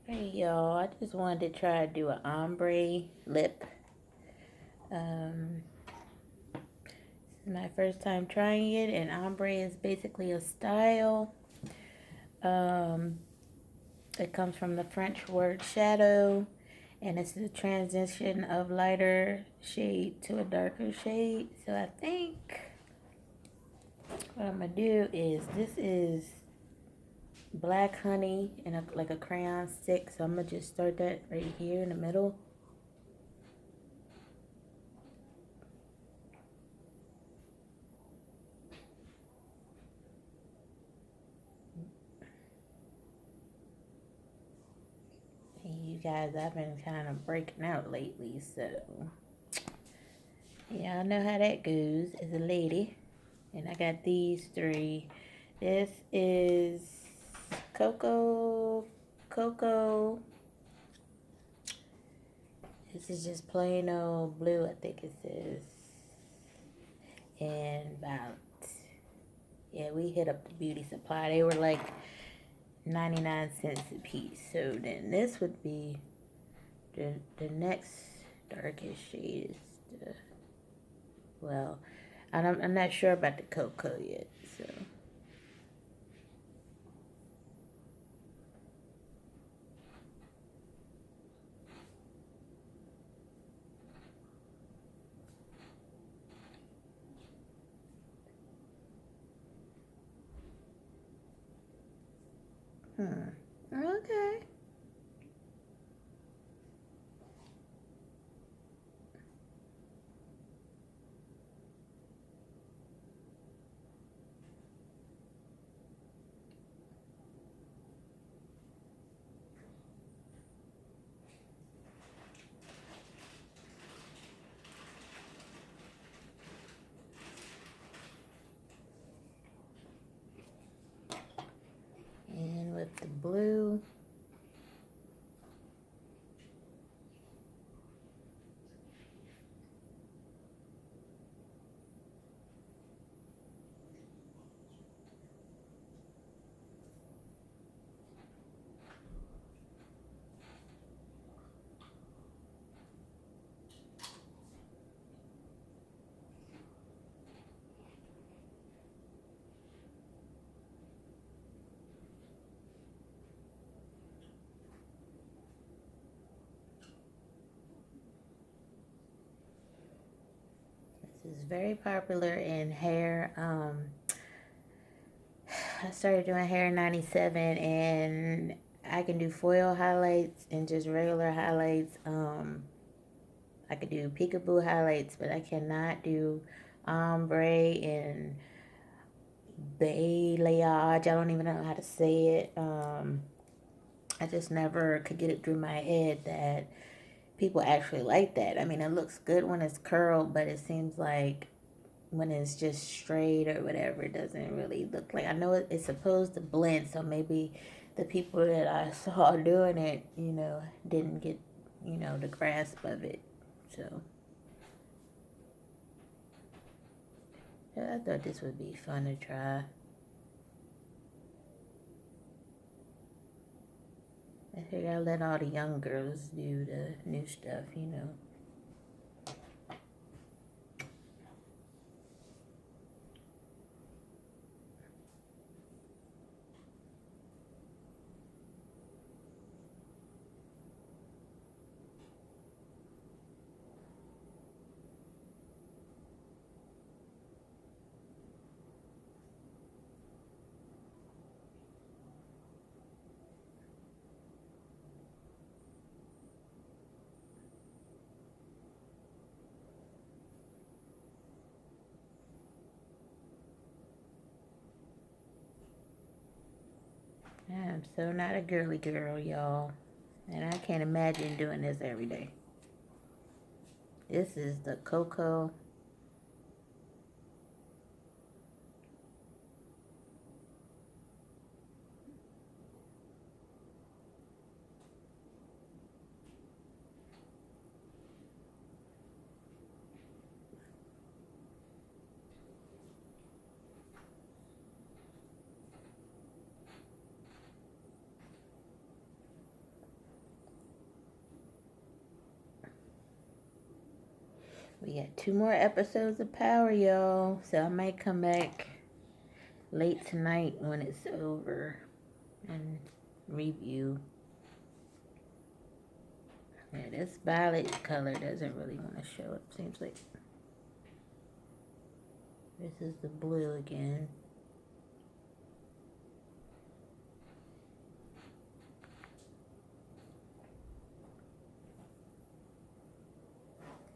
Hey y'all, I just wanted to try to do an ombre lip. Um, this is my first time trying it, and ombre is basically a style. Um, it comes from the French word shadow, and it's the transition of lighter shade to a darker shade. So I think what I'm gonna do is this is black honey and like a crayon stick. So I'm gonna just start that right here in the middle. You guys, I've been kind of breaking out lately, so yeah, I know how that goes as a lady. And I got these three. This is cocoa. This is just plain old blue, I think it says. And about, yeah, we hit up the beauty supply. They were like 99 cents a piece. So then this would be the next darkest shade is the, well, I'm not sure about the cocoa yet, so. Okay. And with the blue, this is very popular in hair. I started doing hair in 97, and I can do foil highlights and just regular highlights. I could do peekaboo highlights, but I cannot do ombre and balayage. I don't even know how to say it. I just never could get it through my head that people actually like that. I mean, it looks good when it's curled, but it seems like when it's just straight or whatever, it doesn't really look like. I know it's supposed to blend, so maybe the people that I saw doing it, didn't get, the grasp of it. So yeah, I thought this would be fun to try. I figure I'll let all the young girls do the new stuff. I'm so not a girly girl, y'all. And I can't imagine doing this every day. This is the cocoa. We got 2 more episodes of Power, y'all. So I might come back late tonight when it's over and review. Yeah, this violet color doesn't really want to show up. Seems like this is the blue again.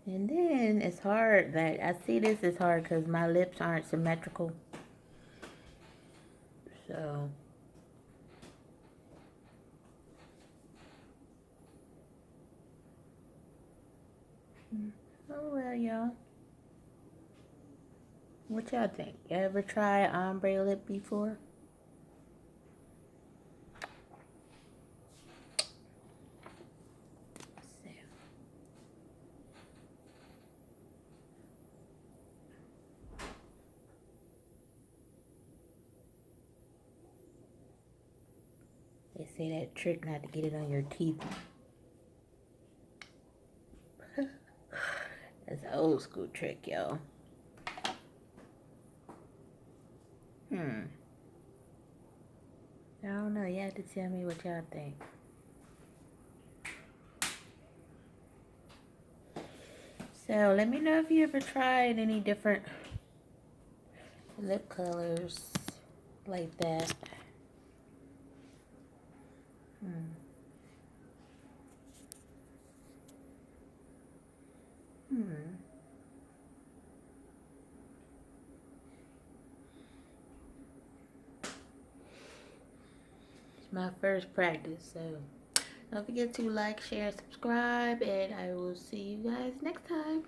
And then it's hard that I see this is hard because my lips aren't symmetrical. So oh well, y'all. What y'all think? You ever try ombre lip before? They say that trick not to get it on your teeth. That's an old school trick, y'all. I don't know. You have to tell me what y'all think. So let me know if you ever tried any different lip colors like that. It's my first practice, so don't forget to like, share, subscribe, and I will see you guys next time.